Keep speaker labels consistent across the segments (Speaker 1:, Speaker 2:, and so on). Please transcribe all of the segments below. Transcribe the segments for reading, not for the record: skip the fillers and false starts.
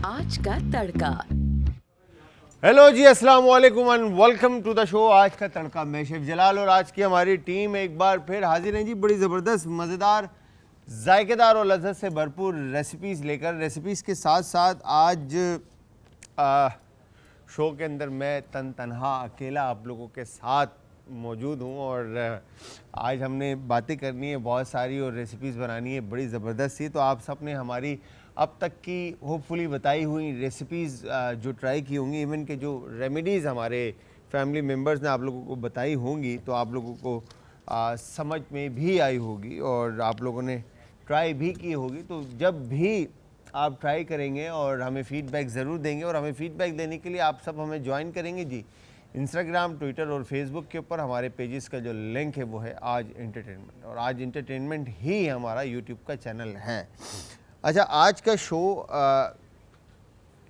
Speaker 1: आज का तड़का।
Speaker 2: हेलो जी, अस्सलाम वालेकुम and welcome to the show आज का तड़का। मैं शेफ जलाल और आज की हमारी टीम एक बार फिर हाजिर है जी, बड़ी ज़बरदस्त, मज़ेदार, जायकेदार और लज़्ज़त से भरपूर रेसिपीज़ लेकर। रेसिपीज़ के साथ साथ आज शो के अंदर मैं तन्हा अकेला आप लोगों के साथ मौजूद हूँ और आज हमने बातें करनी है बहुत सारी और रेसिपीज़ बनानी है बड़ी ज़बरदस्त सी। तो आप सब ने हमारी अब तक की होपफुली बताई हुई रेसिपीज़ जो ट्राई की होंगी, इवन के जो रेमेडीज़ हमारे फैमिली मेम्बर्स ने आप लोगों को बताई होंगी, तो आप लोगों को समझ में भी आई होगी और आप लोगों ने ट्राई भी की होगी। तो जब भी आप ट्राई करेंगे और हमें फ़ीडबैक ज़रूर देंगे, और हमें फ़ीडबैक देने के लिए आप सब हमें ज्वाइन करेंगे जी इंस्टाग्राम, ट्विटर और फेसबुक के ऊपर। हमारे पेजेस का जो लिंक है वो है आज एंटरटेनमेंट, और आज एंटरटेनमेंट ही हमारा यूट्यूब का चैनल है। अच्छा, आज का शो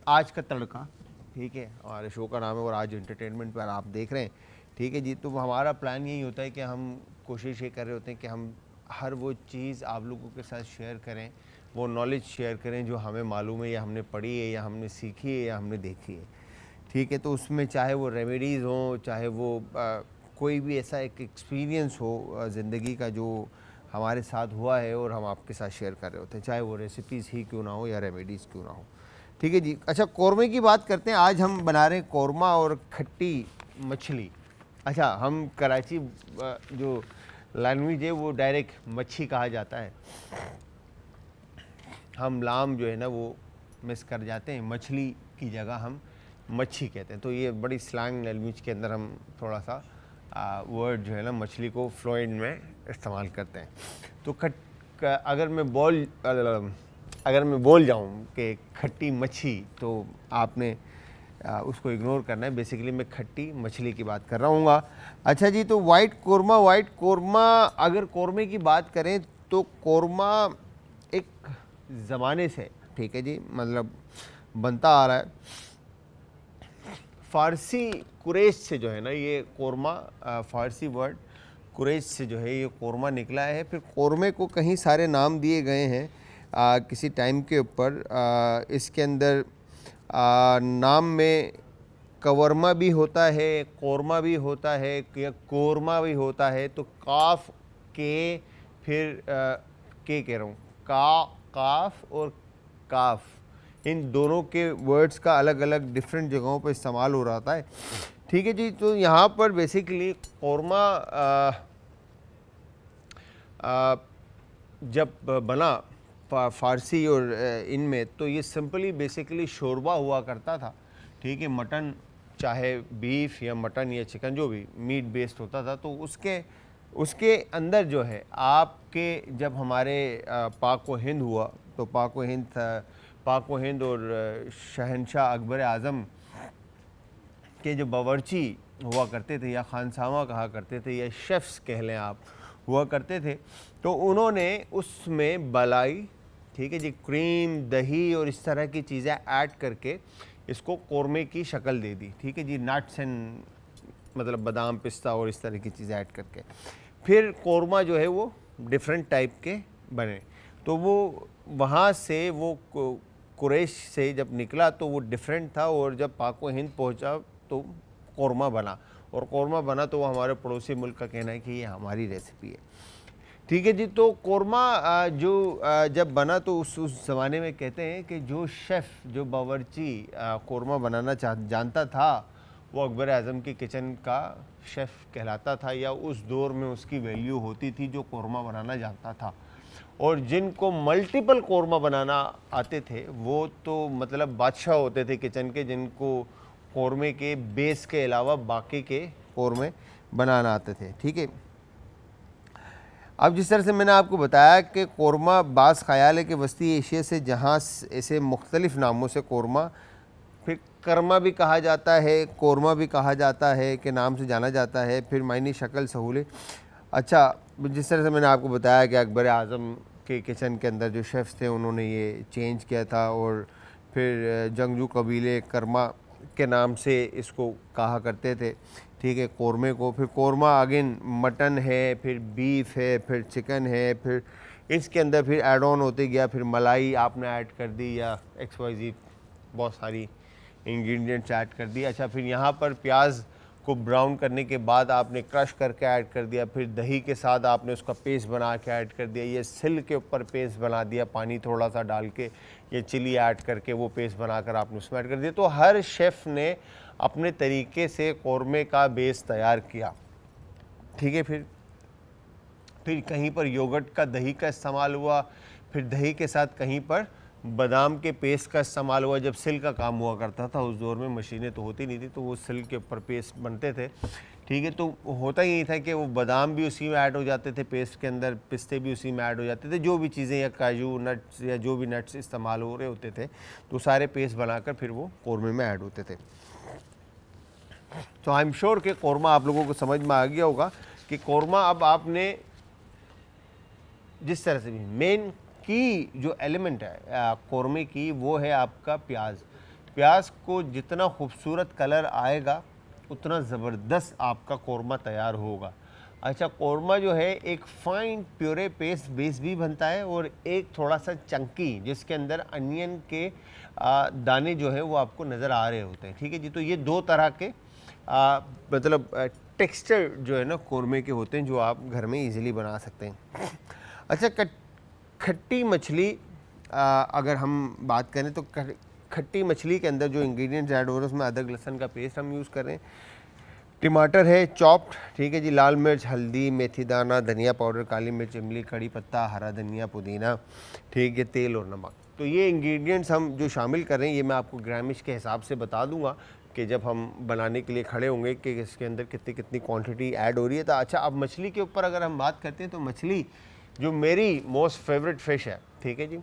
Speaker 2: आज का तड़का, ठीक है, हमारे शो का नाम है और आज एंटरटेनमेंट पर आप देख रहे हैं, ठीक है जी। तो हमारा प्लान यही होता है कि हम कोशिश ये कर रहे होते हैं कि हम हर वो चीज़ आप लोगों के साथ शेयर करें, वो नॉलेज शेयर करें जो हमें मालूम है या हमने पढ़ी है या हमने सीखी है या हमने देखी है, ठीक है। तो उसमें चाहे वो रेमेडीज़ हों, चाहे वो कोई भी ऐसा एक एक्सपीरियंस हो ज़िंदगी का जो हमारे साथ हुआ है और हम आपके साथ शेयर कर रहे होते हैं, चाहे वो रेसिपीज़ ही क्यों ना हो या रेमेडीज़ क्यों ना हो, ठीक है जी। अच्छा, कौरमे की बात करते हैं। आज हम बना रहे हैं कौरमा और खट्टी मछली। अच्छा, हम कराची जो लैंग्वेज है वो डायरेक्ट मच्छी कहा जाता है, हम लाम जो है ना वो मिस कर जाते हैं, मछली की जगह हम मच्छी कहते हैं। तो ये बड़ी स्लैंग लैंग्वेज के अंदर हम थोड़ा सा वर्ड जो है ना मछली को फ्लुएंट में इस्तेमाल करते हैं। तो अगर मैं बोल जाऊँ कि खट्टी मच्छी, तो आपने उसको इग्नोर करना है। बेसिकली मैं खट्टी मछली की बात कर रहा हूँ। अच्छा जी, तो वाइट कौरमा, अगर कौरमे की बात करें तो कौरमा एक ज़माने से, ठीक है जी, मतलब बनता आ रहा है। फ़ारसी कुरैश से जो है ना ये कौरमा, फ़ारसी वर्ड कुरैश से जो है ये कौरमा निकला है। फिर कौरमे को कहीं सारे नाम दिए गए हैं किसी टाइम के ऊपर। इसके अंदर नाम में कवरमा भी होता है, कौरमा भी होता है या कौरमा भी होता है। तो काफ के, फिर के कह रहा हूँ, काफ और काफ, इन दोनों के वर्ड्स का अलग अलग डिफरेंट जगहों पर इस्तेमाल हो रहा है, ठीक है जी। तो यहाँ पर बेसिकली कौरमा जब बना फ़ारसी और इनमें, तो ये सिंपली बेसिकली शोरबा हुआ करता था, ठीक है। मटन, चाहे बीफ या मटन या चिकन, जो भी मीट बेस्ड होता था, तो उसके अंदर जो है आपके, जब हमारे पाक व हिंद हुआ, तो पाक व हिंद और शहनशाह अकबर आज़म के जो बावर्ची हुआ करते थे या खानसामा कहा करते थे या शेफ़्स कह लें आप, हुआ करते थे, तो उन्होंने उसमें मलाई, ठीक है जी, क्रीम, दही और इस तरह की चीज़ें ऐड करके इसको कौरमे की शक्ल दे दी, ठीक है जी। नट्स एंड मतलब बादाम, पिस्ता और इस तरह की चीज़ें ऐड करके फिर कौरमा जो है वो डिफरेंट टाइप के बने। तो वो वहाँ से वो कुरैश से जब निकला तो वो डिफरेंट था, और जब पाक व हिंद पहुँचा तो कौरमा बना, और कौरमा बना तो वो हमारे पड़ोसी मुल्क का कहना है कि ये हमारी रेसिपी है, ठीक है जी। तो कौरमा जो जब बना तो उस ज़माने में कहते हैं कि जो शेफ़, जो बावर्ची कौरमा बनाना जानता था, वो अकबर आज़म के किचन का शेफ़ कहलाता था, या उस दौर में उसकी वैल्यू होती थी जो कौरमा बनाना जानता था। और जिनको मल्टीपल कौरमा बनाना आते थे वो तो मतलब बादशाह होते थे किचन के, जिनको कौरमे के बेस के अलावा बाकी के कौरमे बनाना आते थे, ठीक है। अब जिस तरह से मैंने आपको बताया कि कौरमा बास ख़याल है कि वस्ती एशिया से, जहाँ ऐसे मुख्तलिफ़ नामों से कौरमा, फिर कर्मा भी कहा जाता है, कौरमा भी कहा जाता है, के नाम से जाना जाता है, फिर मायनी शक्ल सहूले। अच्छा, जिस तरह से मैंने आपको बताया कि अकबर आज़म के किचन के अंदर जो शेफ़्स थे उन्होंने ये चेंज किया था, और फिर जंगजू कबीले कर्मा के नाम से इसको कहा करते थे, ठीक है, कौरमे को। फिर कौरमा अगेन मटन है, फिर बीफ है, फिर चिकन है, फिर इसके अंदर फिर ऐड ऑन होते गया, फिर मलाई आपने ऐड कर दी या XYZ बहुत सारी इंग्रेडिएंट्स ऐड कर दिए। अच्छा, फिर यहाँ पर प्याज को ब्राउन करने के बाद आपने क्रश करके ऐड कर दिया, फिर दही के साथ आपने उसका पेस्ट बना के ऐड कर दिया, ये सिल के ऊपर पेस्ट बना दिया, पानी थोड़ा सा डाल के ये चिली ऐड करके वो पेस्ट बनाकर आपने उसमें ऐड कर दिया। तो हर शेफ़ ने अपने तरीके से कौरमे का बेस तैयार किया, ठीक है। फिर कहीं पर योगर्ट का दही का इस्तेमाल हुआ, फिर दही के साथ कहीं पर बादाम के पेस्ट का इस्तेमाल हुआ। जब सिल का काम हुआ करता था उस दौर में मशीनें तो होती नहीं थी, तो वो सिल के ऊपर पेस्ट बनते थे, ठीक है। तो होता ही था कि वो बादाम भी उसी में ऐड हो जाते थे पेस्ट के अंदर, पिस्ते भी उसी में ऐड हो जाते थे, जो भी चीज़ें या काजू नट्स या जो भी नट्स इस्तेमाल हो रहे होते थे तो सारे पेस्ट बनाकर फिर वो कौरमे में ऐड होते थे। तो आई एम श्योर कि कौरमा आप लोगों को समझ में आ गया होगा कि कौरमा अब आपने जिस तरह से भी मेन की जो एलिमेंट है कौरमे की वो है आपका प्याज। प्याज को जितना खूबसूरत कलर आएगा उतना ज़बरदस्त आपका कौरमा तैयार होगा। अच्छा, कौरमा जो है एक फाइन प्योरे पेस्ट बेस भी बनता है और एक थोड़ा सा चंकी जिसके अंदर अनियन के दाने जो है वो आपको नज़र आ रहे होते हैं, ठीक है जी। तो ये दो तरह के मतलब टेक्सचर जो है ना कौरमे के होते हैं जो आप घर में इजीली बना सकते हैं। अच्छा, खट्टी मछली अगर हम बात करें तो खट्टी मछली के अंदर जो इंग्रेडिएंट्स ऐड हो रहे हैं उसमें अदरक लहसुन का पेस्ट हम यूज़ कर रहे हैं, टमाटर है चॉप्ड, ठीक है जी, लाल मिर्च, हल्दी, मेथी दाना, धनिया पाउडर, काली मिर्च, इमली, कड़ी पत्ता, हरा धनिया, पुदीना, ठीक है, तेल और नमक। तो ये इंग्रेडिएंट्स हम जो शामिल कर रहे हैं ये मैं आपको ग्रामिश के हिसाब से बता दूंगा कि जब हम बनाने के लिए खड़े होंगे कि इसके अंदर कितनी कितनी क्वांटिटी ऐड हो रही है। तो अच्छा, अब मछली के ऊपर अगर हम बात करते हैं तो मछली जो मेरी मोस्ट फेवरेट फ़िश है, ठीक है जी,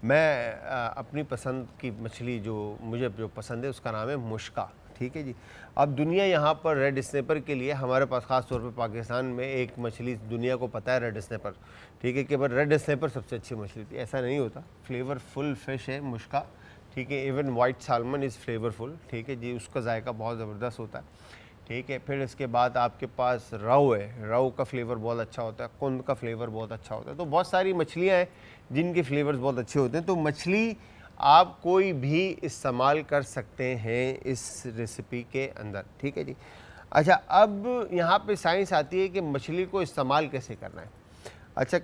Speaker 2: मैं अपनी पसंद की मछली जो मुझे जो पसंद है उसका नाम है मुश्का, ठीक है जी। अब दुनिया यहाँ पर रेड स्नैपर के लिए हमारे पास ख़ास तौर पे पाकिस्तान में एक मछली दुनिया को पता है रेड स्नैपर, ठीक है, कि पर रेड स्नैपर सबसे अच्छी मछली थी, ऐसा नहीं होता। फ्लेवरफुल फ़िश है मुश्का, ठीक है। Even white salmon is flavourful, ठीक है जी, उसका जायका बहुत ज़बरदस्त होता है, ठीक है। फिर इसके बाद आपके पास रोहू है, रोहू का फ्लेवर बहुत अच्छा होता है, कुंद का फ्लेवर बहुत अच्छा होता है। तो बहुत सारी मछलियाँ हैं जिनके फ्लेवर्स बहुत अच्छे होते हैं। तो मछली आप कोई भी इस्तेमाल कर सकते हैं इस रेसिपी के अंदर, ठीक है जी। अच्छा, अब यहाँ पे साइंस आती है कि मछली को इस्तेमाल कैसे करना है। अच्छा,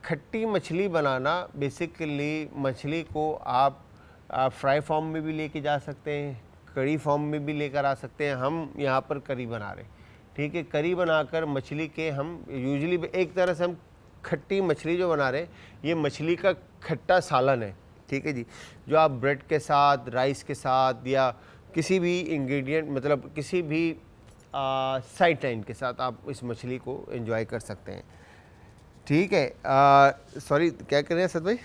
Speaker 2: खट्टी मछली बनाना बेसिकली मछली को आप फ्राई फॉर्म में भी लेके जा सकते हैं, करी फॉर्म में भी लेकर आ सकते हैं। हम यहाँ पर करी बना रहे हैं, ठीक है। करी बनाकर मछली के हम यूजुअली एक तरह से हम खट्टी मछली जो बना रहे हैं ये मछली का खट्टा सालन है, ठीक है जी, जो आप ब्रेड के साथ, राइस के साथ या किसी भी इंग्रेडिएंट मतलब किसी भी साइड लाइन के साथ आप इस मछली को एंजॉय कर सकते हैं, ठीक है। सॉरी, क्या कर रहे हैं सर भाई?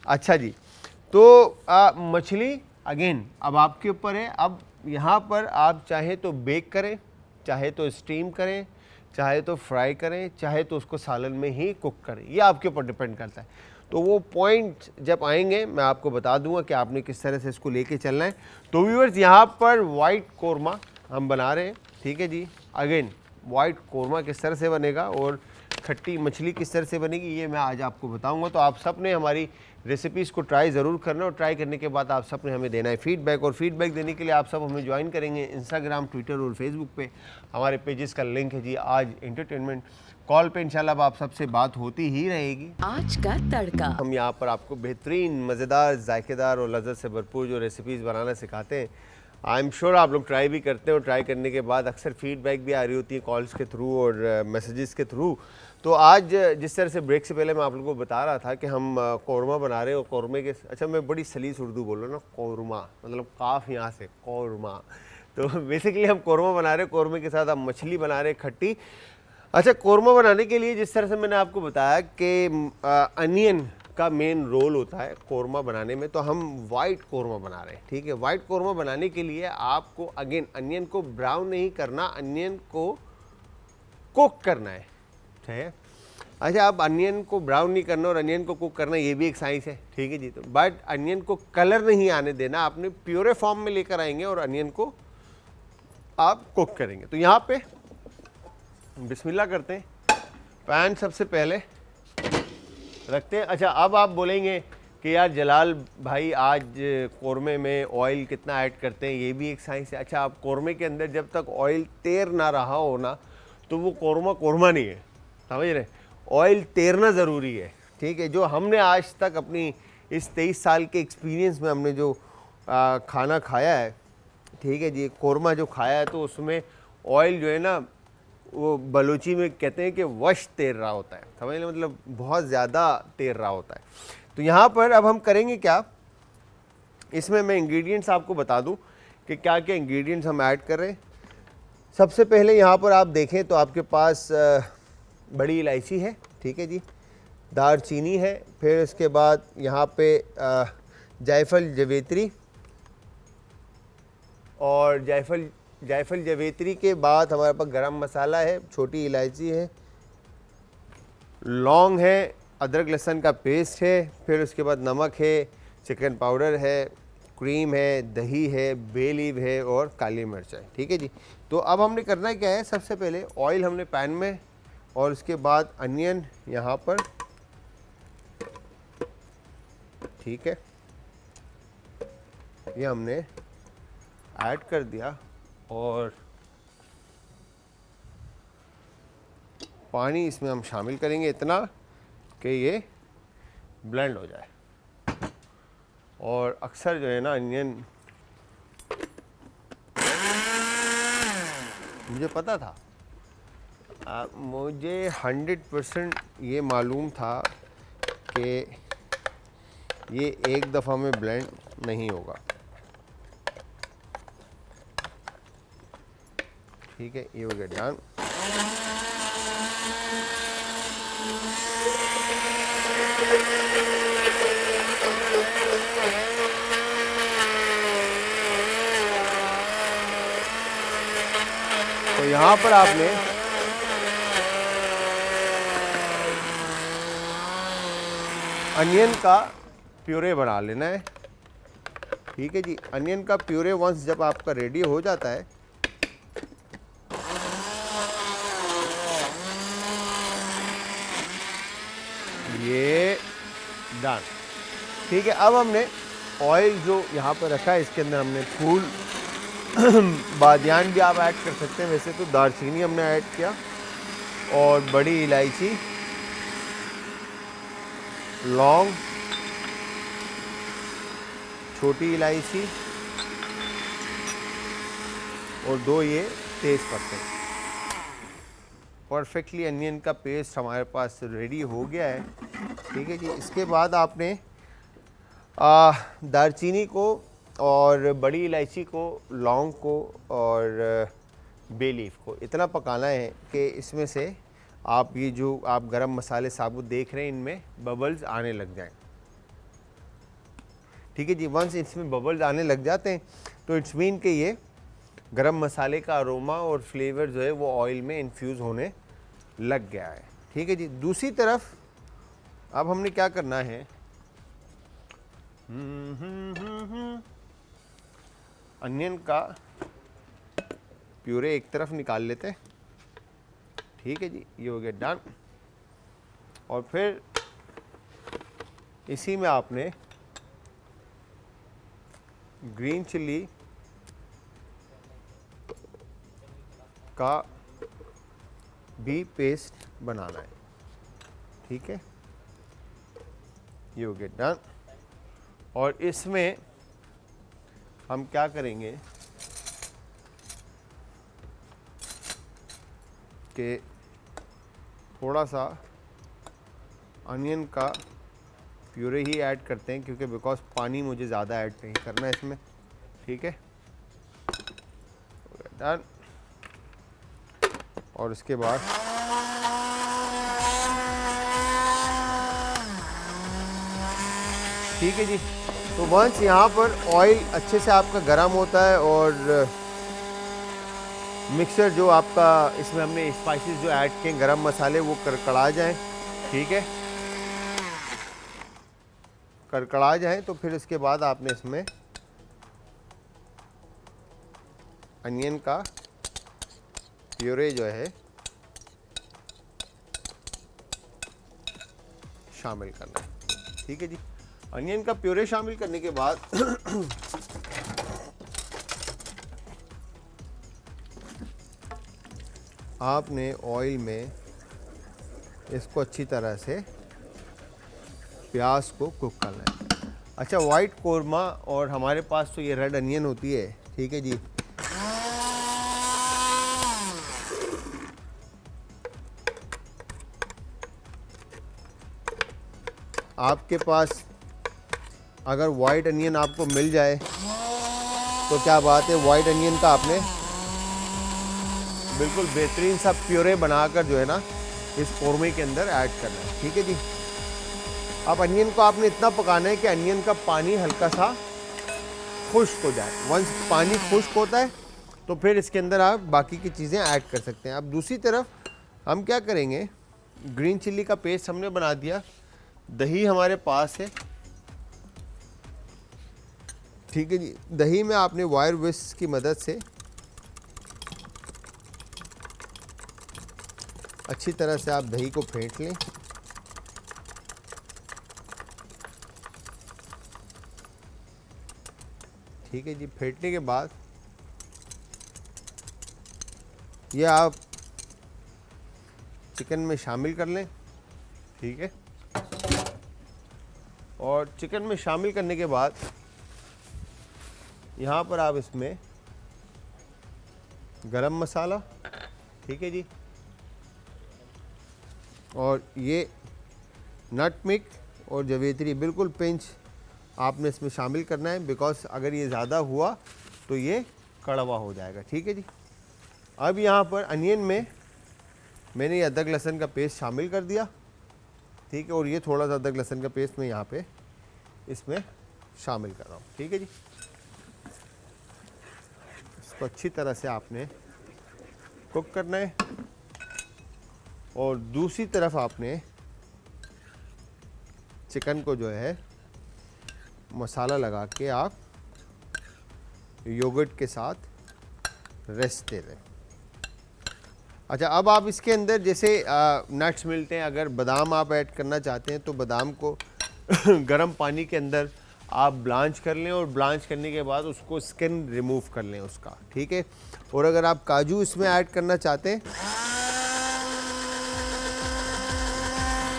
Speaker 2: अच्छा जी, तो मछली अगेन अब आपके ऊपर है। अब यहाँ पर आप चाहे तो बेक करें, चाहे तो स्टीम करें, चाहे तो फ्राई करें, चाहे तो उसको सालन में ही कुक करें, ये आपके ऊपर डिपेंड करता है। तो वो पॉइंट जब आएंगे मैं आपको बता दूंगा कि आपने किस तरह से इसको लेके चलना है। तो व्यूअर्स, यहाँ पर वाइट कौरमा हम बना रहे हैं, ठीक है जी। अगेन वाइट कौरमा किस तरह से बनेगा और खट्टी मछली किस तरह से बनेगी ये मैं आज आपको बताऊंगा। तो आप सब ने हमारी रेसिपीज़ को ट्राई ज़रूर करना और ट्राई करने के बाद आप सब ने हमें देना है फीडबैक। और फीडबैक देने के लिए आप सब हमें ज्वाइन करेंगे इंस्टाग्राम, ट्विटर और फेसबुक पे। हमारे पेजेस का लिंक है जी आज एंटरटेनमेंट। कॉल पे इंशाल्लाह अब आप सबसे बात होती ही रहेगी।
Speaker 1: आज का तड़का
Speaker 2: हम यहाँ पर आपको बेहतरीन, मज़ेदार, जायकेदार और लज़्ज़त से भरपूर जो रेसिपीज़ बनाना सिखाते हैं। आई एम श्योर आप लोग ट्राई भी करते हैं और ट्राई करने के बाद अक्सर फीडबैक भी आ रही होती है कॉल्स के थ्रू और मैसेजेस के थ्रू। तो आज जिस तरह से ब्रेक से पहले मैं आप लोगों को बता रहा था कि हम कौरमा बना रहे हैं और कौरमे के, अच्छा मैं बड़ी सलीस उर्दू बोल रहा हूँ ना, कौरमा मतलब काफ यहाँ से कौरमा। तो बेसिकली हम कौरमा बना रहे हैं, कौरमे के साथ हम मछली बना रहे हैं खट्टी। अच्छा, कौरमा बनाने के लिए जिस तरह से मैंने आपको बताया कि अनियन का मेन रोल होता है कौरमा बनाने में, तो हम वाइट कौरमा बना रहे हैं, ठीक है। वाइट कौरमा बनाने के लिए आपको अगेन अनियन को ब्राउन नहीं करना, अनियन को कुक करना है, ठीक है। अच्छा, अब अनियन को ब्राउन नहीं करना और अनियन को कुक करना ये भी एक साइंस है, ठीक है जी। तो बट अनियन को कलर नहीं आने देना, आपने प्योरे फॉर्म में लेकर आएंगे और अनियन को आप कुक करेंगे। तो यहाँ पे बिस्मिल्लाह करते हैं, पैन सबसे पहले रखते हैं। अच्छा, अब आप बोलेंगे कि यार जलाल भाई आज कौरमे में ऑयल कितना ऐड करते हैं, ये भी एक साइंस है। अच्छा, आप कौरमे के अंदर जब तक ऑयल तैर ना रहा हो ना, तो वो कौरमा कौरमा नहीं है, समझ रहे। ऑयल तैरना ज़रूरी है, ठीक है। जो हमने आज तक अपनी इस 23 साल के एक्सपीरियंस में हमने जो खाना खाया है, ठीक है जी, कौरमा जो खाया है, तो उसमें ऑयल जो है ना, वो बलूची में कहते हैं कि वश तैर रहा होता है, समझ लें, मतलब बहुत ज़्यादा तैर रहा होता है। तो यहाँ पर अब हम करेंगे क्या, इसमें मैं इंग्रेडिएंट्स आपको बता दूं कि क्या क्या इंग्रेडिएंट्स हम ऐड कर रहे हैं। सबसे पहले यहाँ पर आप देखें तो आपके पास बड़ी इलायची है, ठीक है जी, दालचीनी है, फिर इसके बाद यहाँ पे जायफल जवेत्री, और जायफल जवेत्री के बाद हमारे पास गरम मसाला है, छोटी इलायची है, लौंग है, अदरक लहसुन का पेस्ट है, फिर उसके बाद नमक है, चिकन पाउडर है, क्रीम है, दही है, बे लीव है और काली मिर्च है, ठीक है जी। तो अब हमने करना क्या है, सबसे पहले ऑयल हमने पैन में, और उसके बाद अनियन यहाँ पर, ठीक है, ये हमने ऐड कर दिया, और पानी इसमें हम शामिल करेंगे इतना कि ये ब्लेंड हो जाए। और अक्सर जो है ना अनियन, मुझे पता था, मुझे 100% ये मालूम था कि ये एक दफ़ा में ब्लेंड नहीं होगा, ठीक है। ये हो गया डन। तो यहाँ पर आपने अनियन का प्यूरे बना लेना है, ठीक है जी। अनियन का प्यूरे वंस जब आपका रेडी हो जाता है, ये डन, ठीक है। अब हमने ऑयल जो यहाँ पर रखा है, इसके अंदर हमने फूल बादियान भी आप ऐड कर सकते हैं, वैसे तो दालचीनी हमने ऐड किया, और बड़ी इलायची, लौंग, छोटी इलायची, और 2 ये तेज पत्ते। परफेक्टली अनियन का पेस्ट हमारे पास रेडी हो गया है, ठीक है जी। इसके बाद आपने दालचीनी को और बड़ी इलायची को, लौंग को और बे लीफ को इतना पकाना है कि इसमें से आप ये जो आप गरम मसाले साबुत देख रहे हैं, इनमें बबल्स आने लग जाएं, ठीक है जी। वंस इसमें बबल्स आने लग जाते हैं तो इट्स मीन कि ये गरम मसाले का अरोमा और फ्लेवर जो है वो ऑयल में इन्फ्यूज़ होने लग गया है, ठीक है जी। दूसरी तरफ अब हमने क्या करना है, अनियन का प्यूरे एक तरफ निकाल लेते हैं, ठीक है जी, ये हो गया डन। और फिर इसी में आपने ग्रीन चिल्ली का भी पेस्ट बनाना है, ठीक है, ये हो गया डन। और इसमें हम क्या करेंगे कि थोड़ा सा अनियन का प्यूरे ही ऐड करते हैं, क्योंकि बिकॉज पानी मुझे ज़्यादा ऐड नहीं करना है इसमें, ठीक है, डन। और इसके बाद ठीक है जी। तो वंस यहाँ पर ऑयल अच्छे से आपका गर्म होता है और मिक्सचर जो आपका इसमें हमने स्पाइसेस जो ऐड किए गरम मसाले वो कड़कड़ा जाएं, ठीक है, कड़कड़ा जाएं, तो फिर इसके बाद आपने इसमें अनियन का प्यूरे जो है शामिल करना है, ठीक है जी। अनियन का प्यूरे शामिल करने के बाद आपने ऑयल में इसको अच्छी तरह से प्याज को कुक करना है। अच्छा, वाइट कोरमा और हमारे पास तो ये रेड अनियन होती है, ठीक है जी। आपके पास अगर वाइट अनियन आपको मिल जाए तो क्या बात है, वाइट अनियन का आपने बिल्कुल बेहतरीन सा प्यूरे बनाकर जो है ना इस कौरमे के अंदर ऐड करना है, ठीक है जी। अब अनियन को आपने इतना पकाना है कि अनियन का पानी हल्का सा खुश्क हो जाए। वंस पानी खुश्क होता है तो फिर इसके अंदर आप बाकी की चीज़ें ऐड कर सकते हैं। अब दूसरी तरफ हम क्या करेंगे, ग्रीन चिल्ली का पेस्ट हमने बना दिया, दही हमारे पास है, ठीक है जी। दही में आपने वायर विस्क की मदद से अच्छी तरह से आप दही को फेंट लें। ठीक है जी। फेंटने के बाद ये आप चिकन में शामिल कर लें, ठीक है। और चिकन में शामिल करने के बाद यहाँ पर आप इसमें गरम मसाला, ठीक है जी, और ये नटमेग और जवेत्री बिल्कुल पिंच आपने इसमें शामिल करना है, बिकॉज अगर ये ज़्यादा हुआ तो ये कड़वा हो जाएगा, ठीक है जी। अब यहाँ पर अनियन में मैंने ये अदरक लहसुन का पेस्ट शामिल कर दिया, ठीक है, और ये थोड़ा सा अदरक लहसुन का पेस्ट मैं यहाँ पे इसमें शामिल कर रहा हूँ, ठीक है जी। इसको अच्छी तरह से आपने कुक करना है और दूसरी तरफ आपने चिकन को जो है मसाला लगा के आप योगर्ट के साथ रेस्ट दे दें। अच्छा, अब आप इसके अंदर जैसे नट्स मिलते हैं, अगर बादाम आप ऐड करना चाहते हैं तो बादाम को गर्म पानी के अंदर आप ब्लांच कर लें और ब्लांच करने के बाद उसको स्किन रिमूव कर लें उसका, ठीक है। और अगर आप काजू इसमें ऐड करना चाहते हैं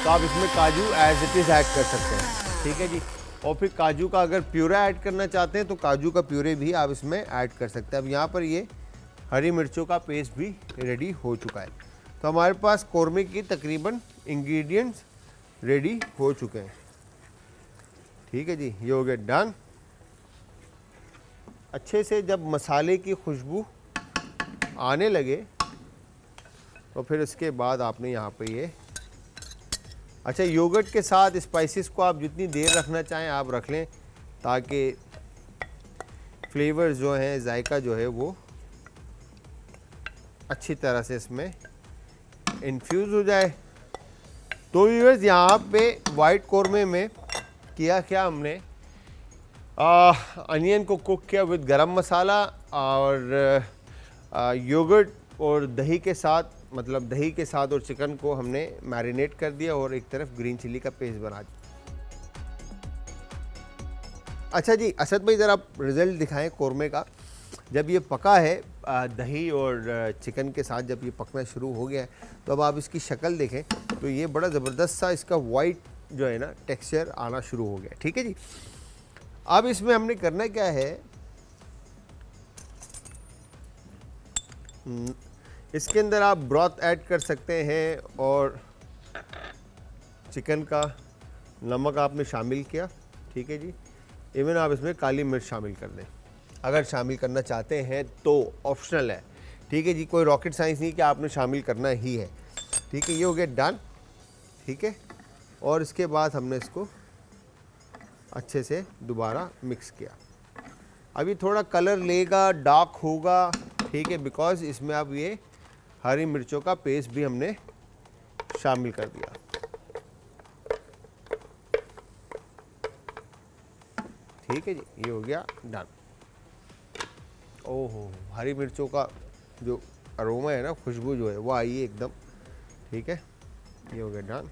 Speaker 2: तो आप इसमें काजू एज इट इज़ ऐड कर सकते हैं, ठीक है जी। और फिर काजू का अगर प्यूरा ऐड करना चाहते हैं तो काजू का प्यूरे भी आप इसमें ऐड कर सकते हैं। अब यहाँ पर ये हरी मिर्चों का पेस्ट भी रेडी हो चुका है। तो हमारे पास कौरमे की तकरीबन इंग्रेडिएंट्स रेडी हो चुके हैं, ठीक है जी। ये हो गया डन। अच्छे से जब मसाले की खुशबू आने लगे तो फिर उसके बाद आपने यहाँ पे ये, अच्छा, योगर्ट के साथ स्पाइसेस को आप जितनी देर रखना चाहें आप रख लें, ताकि फ्लेवर्स जो हैं, जायका जो है वो अच्छी तरह से इसमें इन्फ्यूज़ हो जाए। तो व्यूअर्स, यहाँ पे वाइट कौरमे में किया क्या हमने, अनियन को कुक किया विद गरम मसाला और योगर्ट और दही के साथ, मतलब दही के साथ और चिकन को हमने मैरिनेट कर दिया और एक तरफ ग्रीन चिल्ली का पेस्ट बना दिया। अच्छा जी, असद भाई ज़रा आप रिज़ल्ट दिखाएं कौरमे का। जब ये पका है दही और चिकन के साथ, जब ये पकना शुरू हो गया है तो अब आप इसकी शक्ल देखें तो ये बड़ा ज़बरदस्त सा इसका वाइट जो है ना टेक्सचर आना शुरू हो गया, ठीक है जी। अब इसमें हमने करना क्या है, इसके अंदर आप ब्रॉथ ऐड कर सकते हैं और चिकन का नमक आपने शामिल किया, ठीक है जी। इवन आप इसमें काली मिर्च शामिल कर दें अगर शामिल करना चाहते हैं तो, ऑप्शनल है, ठीक है जी। कोई रॉकेट साइंस नहीं कि आपने शामिल करना ही है, ठीक है। ये हो गया डन, ठीक है। और इसके बाद हमने इसको अच्छे से दोबारा मिक्स किया। अभी थोड़ा कलर लेगा, डार्क होगा, ठीक है, बिकॉज इसमें अब ये हरी मिर्चों का पेस्ट भी हमने शामिल कर दिया, ठीक है जी। ये हो गया डन। ओहो, हरी मिर्चों का जो अरोमा है ना, खुशबू जो है वो आई है एकदम, ठीक है। ये हो गया डन।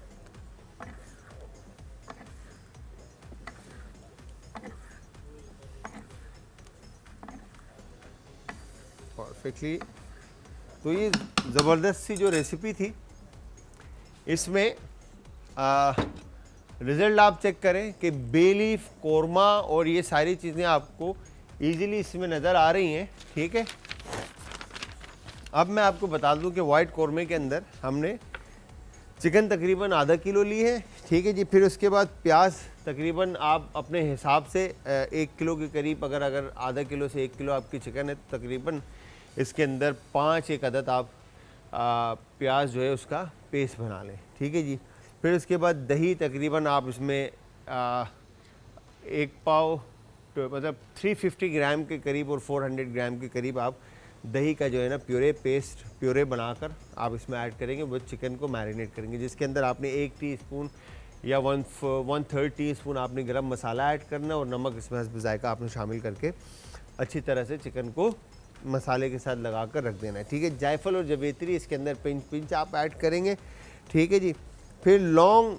Speaker 2: परफेक्टली। तो ये ज़बरदस्त सी जो रेसिपी थी, इसमें रिज़ल्ट आप चेक करें कि बे लीफ, कोरमा और ये सारी चीज़ें आपको ईज़िली इसमें नज़र आ रही हैं, ठीक है। अब मैं आपको बता दूं कि वाइट कोरमे के अंदर हमने चिकन तकरीबन आधा किलो ली है, ठीक है जी। फिर उसके बाद प्याज तकरीबन आप अपने हिसाब से 1 किलो के करीब, अगर आधा किलो से 1 किलो आपकी चिकन है तो तकरीबन इसके अंदर 5-1 अदद आप प्याज जो है उसका पेस्ट बना लें, ठीक है जी। फिर उसके बाद दही तकरीबन आप इसमें 1 पाव तो मतलब 350 ग्राम के करीब और 400 ग्राम के करीब आप दही का जो है ना प्योरे बनाकर आप इसमें ऐड करेंगे। वो चिकन को मैरिनेट करेंगे, जिसके अंदर आपने 1 टीस्पून या 1/3 टीस्पून आपने गरम मसाला ऐड करना और नमक इसमें हस्ब जायका आपने शामिल करके अच्छी तरह से चिकन को मसाले के साथ लगा कर रख देना है, ठीक है। जायफल और जवेत्री इसके अंदर पिंच आप ऐड करेंगे, ठीक है जी। फिर लौंग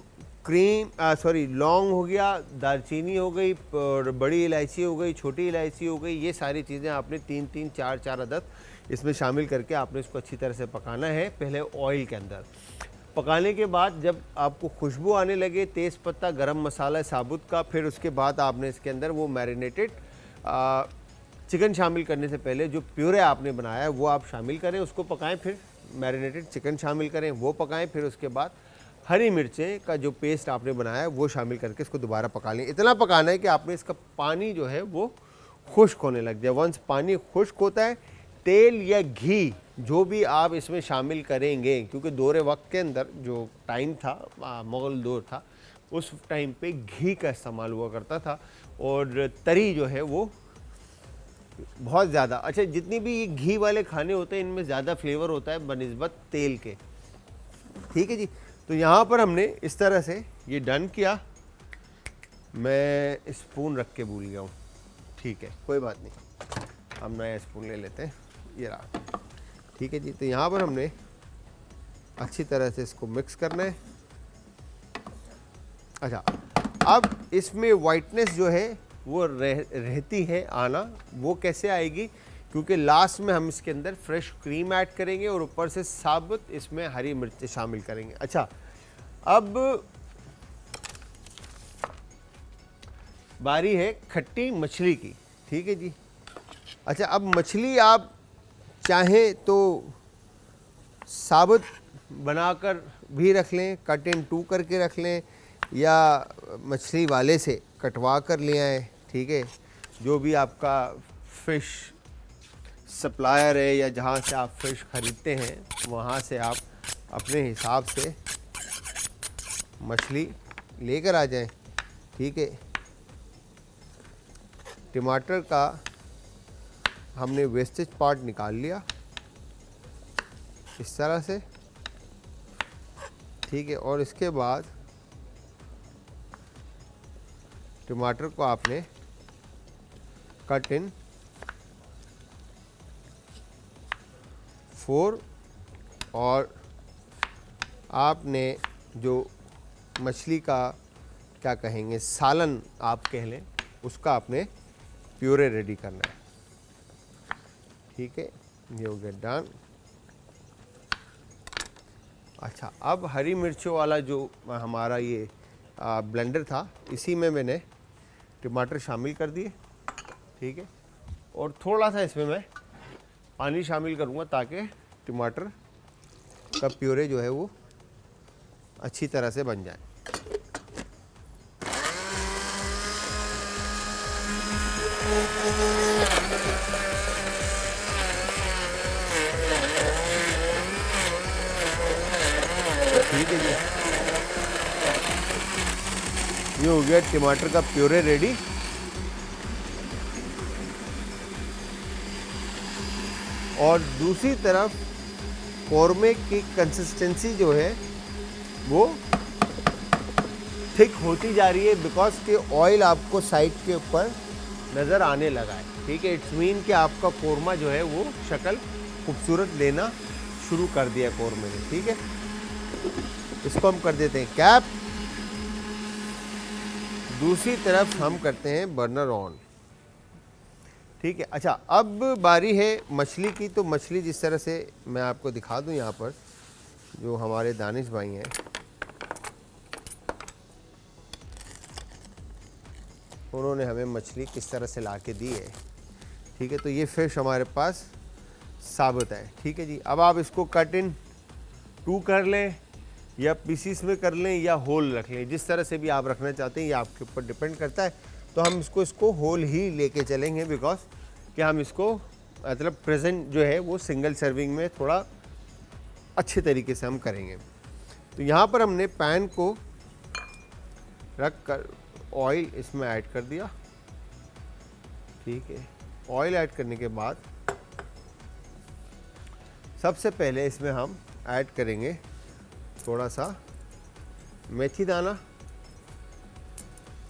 Speaker 2: हो गया, दालचीनी हो गई, और बड़ी इलायची हो गई, छोटी इलायची हो गई, ये सारी चीज़ें आपने 3-3, 4-4 अदद इसमें शामिल करके आपने इसको अच्छी तरह से पकाना है पहले ऑयल के अंदर। पकाने के बाद जब आपको खुशबू आने लगे, तेज़ पत्ता, गरम मसाला साबुत का, फिर उसके बाद आपने इसके अंदर वो मैरिनेटेड चिकन शामिल करने से पहले जो प्यूरे आपने बनाया है वो आप शामिल करें, उसको पकाएं। फिर मैरिनेटेड चिकन शामिल करें, वो पकाएं। फिर उसके बाद हरी मिर्चें का जो पेस्ट आपने बनाया है वो शामिल करके इसको दोबारा पका लें। इतना पकाना है कि आपने इसका पानी जो है वो खुश्क होने लग जाए। वंस पानी खुश्क होता है, तेल या घी जो भी आप इसमें शामिल करेंगे, क्योंकि दौरे वक्त के अंदर जो टाइम था, मुग़ल दौर था, उस टाइम पे घी का इस्तेमाल हुआ करता था और तरी जो है वो बहुत ज़्यादा, अच्छा जितनी भी ये घी वाले खाने होते हैं इनमें ज़्यादा फ्लेवर होता है बनिस्बत तेल के, ठीक है जी। तो यहाँ पर हमने इस तरह से ये डन किया। मैं स्पून रख के भूल गया हूँ, ठीक है कोई बात नहीं, हम नया स्पून ले लेते हैं, ये रहा, ठीक है जी। तो यहाँ पर हमने अच्छी तरह से इसको मिक्स करना है। अच्छा, अब इसमें वाइटनेस जो है वो रहती है आना, वो कैसे आएगी, क्योंकि लास्ट में हम इसके अंदर फ्रेश क्रीम ऐड करेंगे और ऊपर से साबुत इसमें हरी मिर्च शामिल करेंगे। अच्छा, अब बारी है खट्टी मछली की, ठीक है जी। अच्छा, अब मछली आप चाहें तो साबुत बनाकर भी रख लें, कट इन 2 करके रख लें, या मछली वाले से कटवा कर ले आएँ, ठीक है। जो भी आपका फ़िश सप्लायर है या जहाँ से आप फ़िश ख़रीदते हैं वहाँ से आप अपने हिसाब से मछली लेकर आ जाएं, ठीक है। टमाटर का हमने वेस्टेज पार्ट निकाल लिया इस तरह से, ठीक है। और इसके बाद टमाटर को आपने कट इन 4 और आपने जो मछली का क्या कहेंगे सालन आप कह लें, उसका आपने प्यूरे रेडी करना है, ठीक है। ये हो गया डन। अच्छा, अब हरी मिर्चों वाला जो हमारा ये ब्लेंडर था, इसी में मैंने टमाटर शामिल कर दिए, ठीक है। और थोड़ा सा इसमें मैं पानी शामिल करूँगा ताकि टमाटर का प्यूरे जो है वो अच्छी तरह से बन जाए। ठीक है जी, ये हो गया टमाटर का प्यूरे रेडी। और दूसरी तरफ कौरमे की कंसिस्टेंसी जो है वो थिक होती जा रही है, बिकॉज के ऑयल आपको साइड के ऊपर नज़र आने लगा है, ठीक है। इट्स मीन कि आपका कौरमा जो है वो शक्ल खूबसूरत लेना शुरू कर दिया कौरमे ने, ठीक है। इसको हम कर देते हैं कैप। दूसरी तरफ हम करते हैं बर्नर ऑन, ठीक है। अच्छा, अब बारी है मछली की। तो मछली जिस तरह से मैं आपको दिखा दूं, यहाँ पर जो हमारे दानिश भाई हैं, उन्होंने हमें मछली किस तरह से ला के दी है। ठीक है, तो ये फ़िश हमारे पास साबुत है। ठीक है जी। अब आप इसको कट इन 2 कर लें या पीसीस में कर लें या होल रख लें, जिस तरह से भी आप रखना चाहते हैं, ये आपके ऊपर डिपेंड करता है। तो हम इसको होल ही लेके चलेंगे, बिकॉज कि हम इसको मतलब प्रेजेंट जो है वो सिंगल सर्विंग में थोड़ा अच्छे तरीके से हम करेंगे। तो यहाँ पर हमने पैन को रख कर ऑयल इसमें ऐड कर दिया। ठीक है, ऑयल ऐड करने के बाद सबसे पहले इसमें हम ऐड करेंगे थोड़ा सा मेथी दाना।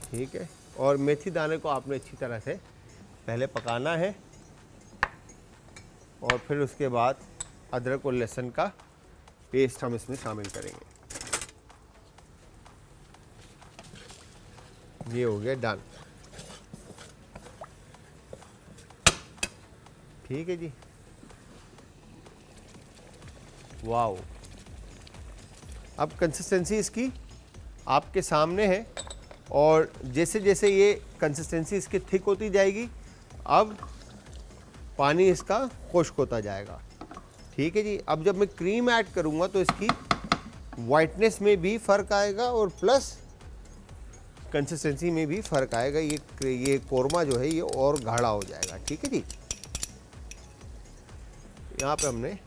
Speaker 2: ठीक है, और मेथी दाने को आपने अच्छी तरह से पहले पकाना है, और फिर उसके बाद अदरक और लहसुन का पेस्ट हम इसमें शामिल करेंगे। ये हो गया डन। ठीक है जी। वाओ, अब कंसिस्टेंसी इसकी आपके सामने है, और जैसे जैसे ये कंसिस्टेंसी इसकी थिक होती जाएगी, अब पानी इसका खुश्क होता जाएगा। ठीक है जी। अब जब मैं क्रीम ऐड करूँगा तो इसकी वाइटनेस में भी फ़र्क आएगा और प्लस कंसिस्टेंसी में भी फ़र्क आएगा। ये कोरमा जो है ये और गाढ़ा हो जाएगा। ठीक है जी। यहाँ पे हमने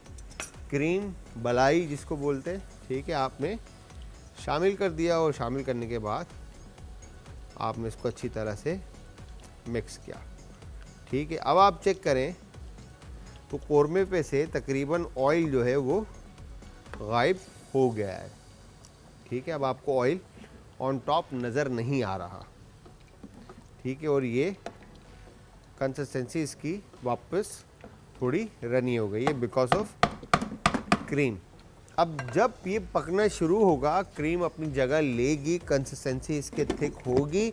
Speaker 2: क्रीम मलाई जिसको बोलते हैं, ठीक है, आपने शामिल कर दिया, और शामिल करने के बाद आपने इसको अच्छी तरह से मिक्स किया। ठीक है, अब आप चेक करें तो कोरमे पे से तकरीबन ऑयल जो है वो गायब हो गया है। ठीक है, अब आपको ऑयल ऑन टॉप नज़र नहीं आ रहा। ठीक है, और ये कंसिस्टेंसी इसकी वापस थोड़ी रनी हो गई है बिकॉज ऑफ क्रीम। अब जब ये पकना शुरू होगा, क्रीम अपनी जगह लेगी, कंसिस्टेंसी इसके थिक होगी,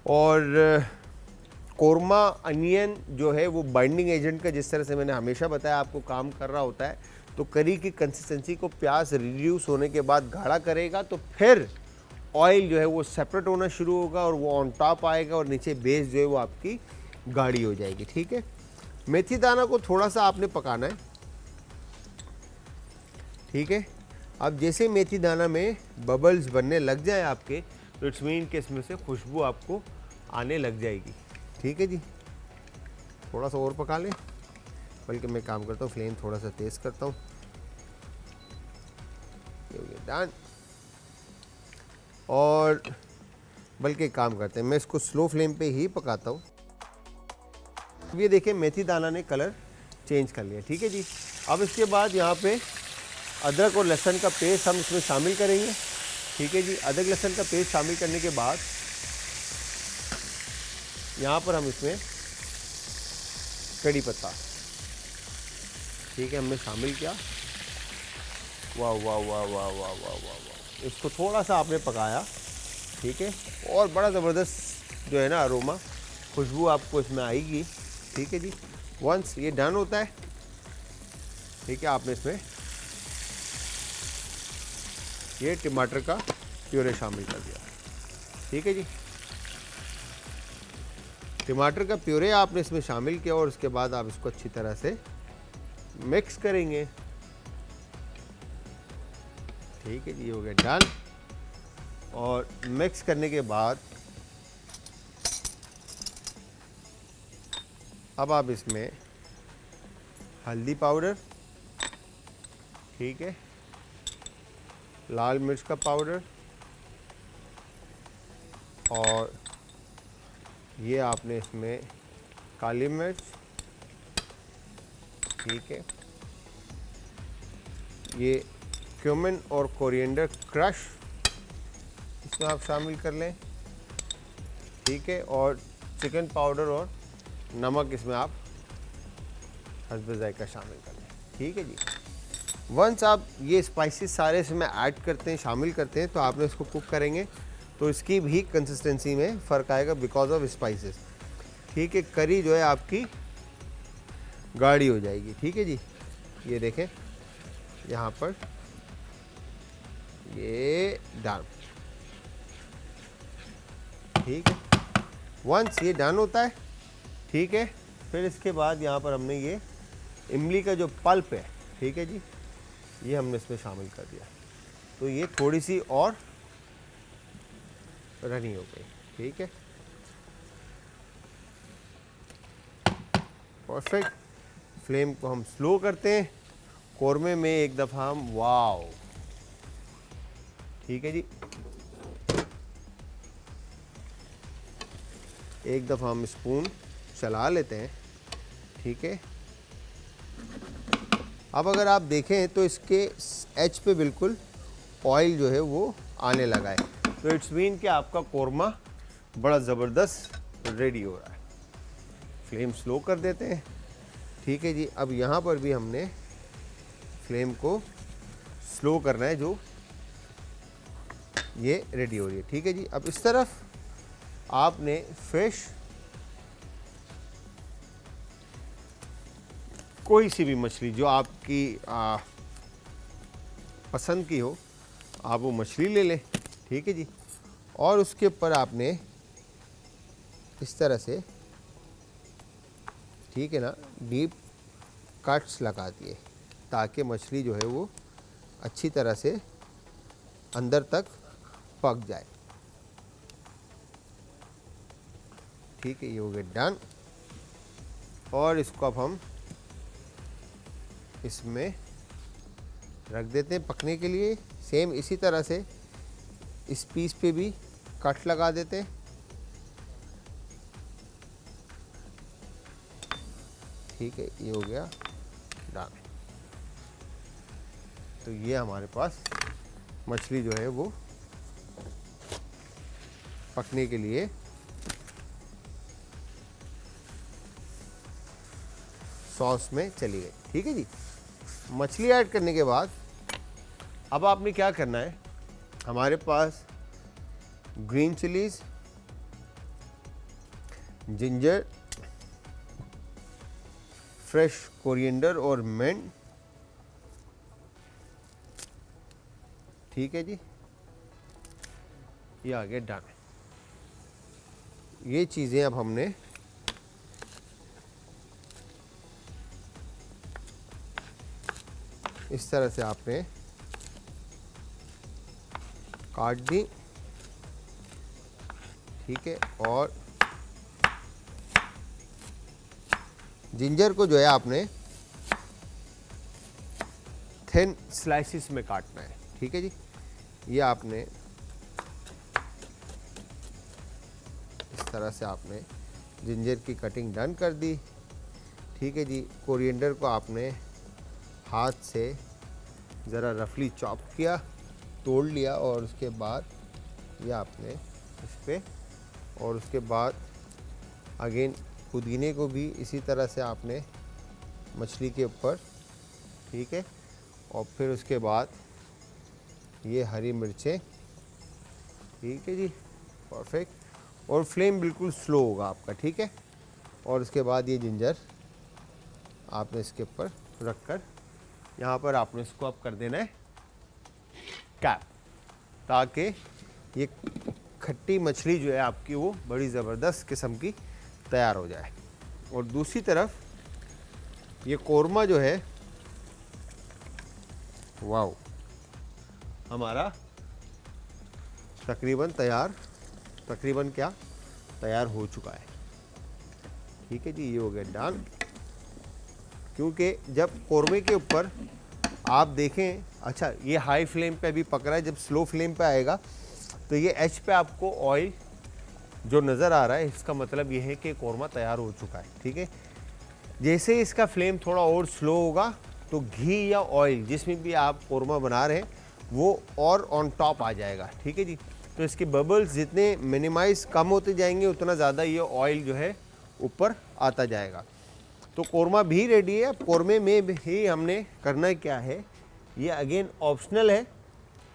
Speaker 2: और कोरमा अनियन जो है वो बाइंडिंग एजेंट का, जिस तरह से मैंने हमेशा बताया आपको, काम कर रहा होता है। तो करी की कंसिस्टेंसी को प्याज रिड्यूस होने के बाद गाढ़ा करेगा, तो फिर ऑयल जो है वो सेपरेट होना शुरू होगा और वो ऑन टॉप आएगा, और नीचे बेस जो है वो आपकी गाढ़ी हो जाएगी। ठीक है, मेथी दाना को थोड़ा सा आपने पकाना है। ठीक है, अब जैसे मेथी दाना में बबल्स बनने लग जाए आपके, तो इट्स मीन कि इसमें से खुशबू आपको आने लग जाएगी। ठीक है जी, थोड़ा सा और पका लें, बल्कि मैं काम करता हूँ फ्लेम थोड़ा सा तेज़ करता हूँ। डन। और बल्कि काम करते हैं, मैं इसको स्लो फ्लेम पे ही पकाता हूँ। अब ये देखें मेथी दाना ने कलर चेंज कर लिया। ठीक है जी। अब इसके बाद यहाँ पे अदरक और लहसुन का पेस्ट हम इसमें शामिल करेंगे। ठीक है जी। अदरक लहसुन का पेस्ट शामिल करने के बाद यहाँ पर हम इसमें कड़ी पत्ता, ठीक है, हमने शामिल किया। वाह वाह वाह वाह वाह वाह वाह वाह, इसको थोड़ा सा आपने पकाया। ठीक है, और बड़ा ज़बरदस्त जो है ना अरोमा, खुशबू आपको इसमें आएगी। ठीक है जी। वंस ये डन होता है, ठीक है, आपने इसमें ये टमाटर का प्यूरे शामिल कर दिया। ठीक है जी, टमाटर का प्यूरे आपने इसमें शामिल किया, और उसके बाद आप इसको अच्छी तरह से मिक्स करेंगे। ठीक है जी, हो गया डन। और मिक्स करने के बाद अब आप इसमें हल्दी पाउडर, ठीक है, लाल मिर्च का पाउडर, और ये आपने इसमें काली मिर्च, ठीक है, ये क्यूमिन और कोरिएंडर क्रश इसमें आप शामिल कर लें। ठीक है, और चिकन पाउडर और नमक इसमें आप हस्ब ज़ायक़ा शामिल कर लें। ठीक है जी। वंस आप ये स्पाइसेस सारे इसमें ऐड करते हैं, शामिल करते हैं, तो आपने इसको कुक करेंगे तो इसकी भी कंसिस्टेंसी में फ़र्क आएगा बिकॉज ऑफ स्पाइसेस। ठीक है, करी जो है आपकी गाढ़ी हो जाएगी। ठीक है जी, ये देखें यहाँ पर ये डन। ठीक है, वंस ये डन होता है, ठीक है, फिर इसके बाद यहाँ पर हमने ये इमली का जो पल्प है, ठीक है जी, ये हमने इसमें शामिल कर दिया। तो ये थोड़ी सी और रनी हो गई। ठीक है, परफेक्ट। फ्लेम को हम स्लो करते हैं। कौरमे में एक दफ़ा हम वाव, ठीक है जी, एक दफ़ा हम स्पून चला लेते हैं। ठीक है, अब अगर आप देखें तो इसके एच पे बिल्कुल ऑयल जो है वो आने लगा है, तो इट्स मीन कि आपका कौरमा बड़ा ज़बरदस्त रेडी हो रहा है। फ्लेम स्लो कर देते हैं। ठीक है जी, अब यहाँ पर भी हमने फ्लेम को स्लो करना है, जो ये रेडी हो रही है। ठीक है जी, अब इस तरफ आपने फिश कोई सी भी मछली जो आपकी पसंद की हो, आप वो मछली ले लें। ठीक है जी, और उसके ऊपर आपने इस तरह से, ठीक है ना, डीप कट्स लगा दिए ताकि मछली जो है वो अच्छी तरह से अंदर तक पक जाए। ठीक है, ये हो गया डन। और इसको अब हम इसमें रख देते हैं पकने के लिए। सेम इसी तरह से इस पीस पे भी कट लगा देते हैं। ठीक है, ये हो गया डन। तो ये हमारे पास मछली जो है वो पकने के लिए सॉस में चली गई। ठीक है जी, मछली ऐड करने के बाद अब आपने क्या करना है, हमारे पास green chilies, ginger, fresh coriander और मिंट, ठीक है जी, ये आ गया डन। ये चीज़ें अब हमने इस तरह से आपने काट दी। ठीक है, और जिंजर को जो है आपने थिन स्लाइसिस में काटना है। ठीक है जी, ये आपने इस तरह से आपने जिंजर की कटिंग डन कर दी। ठीक है जी, कोरिएंडर को आपने हाथ से ज़रा रफली चॉप किया, तोड़ लिया, और उसके बाद ये आपने इस पर, और उसके बाद अगेन पुदीने को भी इसी तरह से आपने मछली के ऊपर, ठीक है, और फिर उसके बाद ये हरी मिर्चें, ठीक है जी, परफेक्ट। और फ्लेम बिल्कुल स्लो होगा आपका। ठीक है, और उसके बाद ये जिंजर आपने इसके ऊपर रख कर यहाँ पर आपने इसको अब कर देना है कैप, ताकि ये खट्टी मछली जो है आपकी वो बड़ी ज़बरदस्त किस्म की तैयार हो जाए। और दूसरी तरफ ये कौरमा जो है, वाव, हमारा तकरीबन क्या तैयार हो चुका है। ठीक है जी, ये हो गया डन। क्योंकि जब कौरमे के ऊपर आप देखें, अच्छा ये हाई फ्लेम पे अभी पक रहा है, जब स्लो फ्लेम पे आएगा तो ये एच पे आपको ऑयल जो नज़र आ रहा है, इसका मतलब ये है कि कौरमा तैयार हो चुका है। ठीक है, जैसे ही इसका फ्लेम थोड़ा और स्लो होगा तो घी या ऑयल जिसमें भी आप कौरमा बना रहे हैं वो और ऑन टॉप आ जाएगा। ठीक है जी, तो इसके बबल्स जितने मिनिमाइज कम होते जाएंगे उतना ज़्यादा ये ऑयल जो है ऊपर आता जाएगा। तो कौरमा भी रेडी है। अब कौरमे में भी हमने करना क्या है, ये अगेन ऑप्शनल है।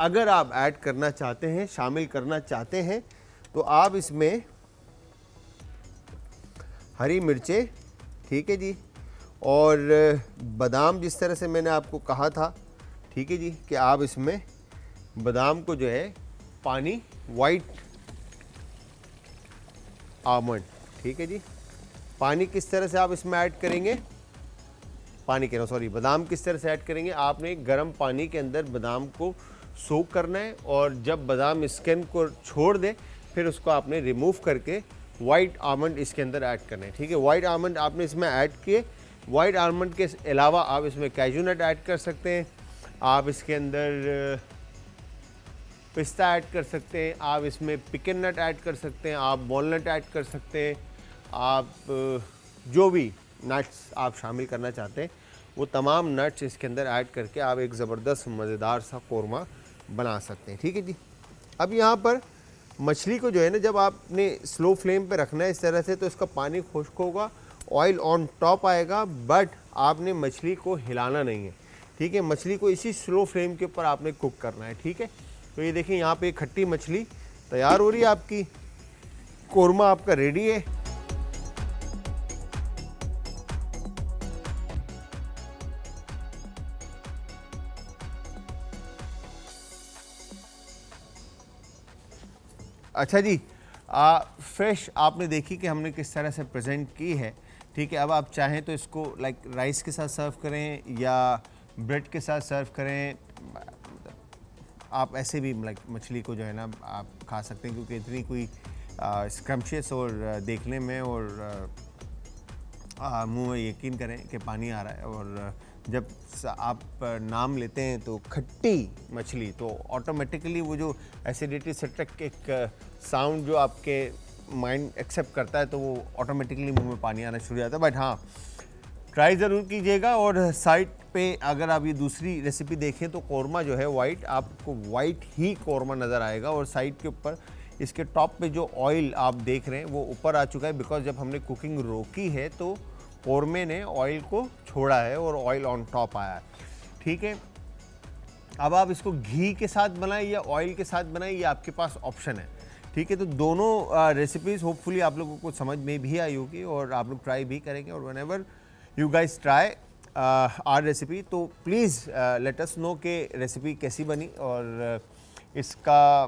Speaker 2: अगर आप ऐड करना चाहते हैं, शामिल करना चाहते हैं, तो आप इसमें हरी मिर्चें, ठीक है जी, और बादाम जिस तरह से मैंने आपको कहा था, ठीक है जी, कि आप इसमें बादाम को जो है पानी, वाइट आमंड, ठीक है जी, पानी किस तरह से आप इसमें ऐड करेंगे, पानी कह रहा हूँ सॉरी, बादाम किस तरह से ऐड करेंगे, आपने गर्म पानी के अंदर बादाम को सोक करना है और जब बादाम स्किन को छोड़ दे फिर उसको आपने रिमूव करके वाइट आमंड इसके अंदर ऐड करना है, ठीक है। वाइट आमंड आपने इसमें ऐड किए, वाइट आमंड के अलावा आप इसमें कैजू नट ऐड कर सकते हैं, आप इसके अंदर पिस्ता ऐड कर सकते हैं, आप इसमें पिकन नट ऐड कर सकते हैं, आप वॉलनट ऐड कर सकते हैं, आप जो भी नट्स आप शामिल करना चाहते हैं वो तमाम नट्स इसके अंदर ऐड करके आप एक ज़बरदस्त मज़ेदार सा कौरमा बना सकते हैं, ठीक है जी। अब यहाँ पर मछली को जो है ना, जब आपने स्लो फ्लेम पे रखना है इस तरह से, तो इसका पानी खुश्क होगा, ऑयल ऑन टॉप आएगा, बट आपने मछली को हिलाना नहीं है, ठीक है। मछली को इसी स्लो फ्लेम के ऊपर आपने कुक करना है, ठीक है। तो ये देखिए यहाँ पे खट्टी मछली तैयार हो रही है आपकी, कौरमा आपका रेडी है। अच्छा जी, फ्रेश आपने देखी कि हमने किस तरह से प्रेजेंट की है, ठीक है। अब आप चाहें तो इसको लाइक राइस के साथ सर्व करें या ब्रेड के साथ सर्व करें, आप ऐसे भी लाइक मछली को जो है ना आप खा सकते हैं, क्योंकि इतनी कोई स्क्रम्शियस और देखने में और मुंह में यकीन करें कि पानी आ रहा है। और जब आप नाम लेते हैं तो खट्टी मछली, तो ऑटोमेटिकली वो जो एसिडिटी सिट्रिक एक साउंड जो आपके माइंड एक्सेप्ट करता है, तो वो ऑटोमेटिकली मुंह में पानी आना शुरू हो जाता है। बट हाँ, ट्राई ज़रूर कीजिएगा। और साइड पे अगर आप ये दूसरी रेसिपी देखें तो कौरमा जो है वाइट, आपको वाइट ही कौरमा नज़र आएगा, और साइड के ऊपर इसके टॉप पे जो ऑयल आप देख रहे हैं वो ऊपर आ चुका है, बिकॉज जब हमने कुकिंग रोकी है तो कौरमे ने ऑयल को छोड़ा है और ऑयल ऑन टॉप आया है, ठीक है। अब आप इसको घी के साथ बनाएं या ऑयल के साथ बनाएं, ये आपके पास ऑप्शन है, ठीक है। तो दोनों रेसिपीज़ होपफुली आप लोगों को समझ में भी आई होगी और आप लोग ट्राई भी करेंगे। और whenever you guys try our recipe, तो प्लीज़ लेट अस नो कि रेसिपी कैसी बनी, और इसका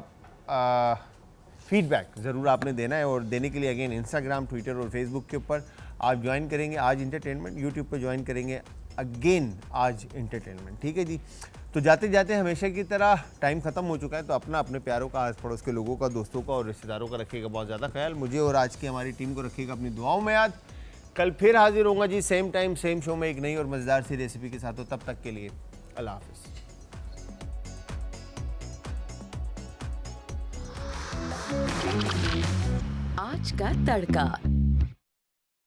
Speaker 2: फीडबैक ज़रूर आपने देना है। और देने के लिए अगेन इंस्टाग्राम, ट्विटर और फेसबुक के ऊपर आप ज्वाइन करेंगे आज इंटरटेनमेंट, यूट्यूब पर ज्वाइन करेंगे अगेन आज इंटरटेनमेंट, ठीक है जी। तो जाते जाते हमेशा की तरह टाइम ख़त्म हो चुका है, तो अपना, अपने प्यारों का, आस पड़ोस के लोगों का, दोस्तों का और रिश्तेदारों का रखिएगा बहुत ज़्यादा ख्याल। मुझे और आज की हमारी टीम को रखिएगा अपनी दुआओं में याद। कल फिर हाजिर होऊंगा जी, सेम टाइम सेम शो में एक नई और मज़ेदार सी रेसिपी के साथ। तो तब तक के लिए अल्लाह हाफ़िज़।
Speaker 1: आज का तड़का।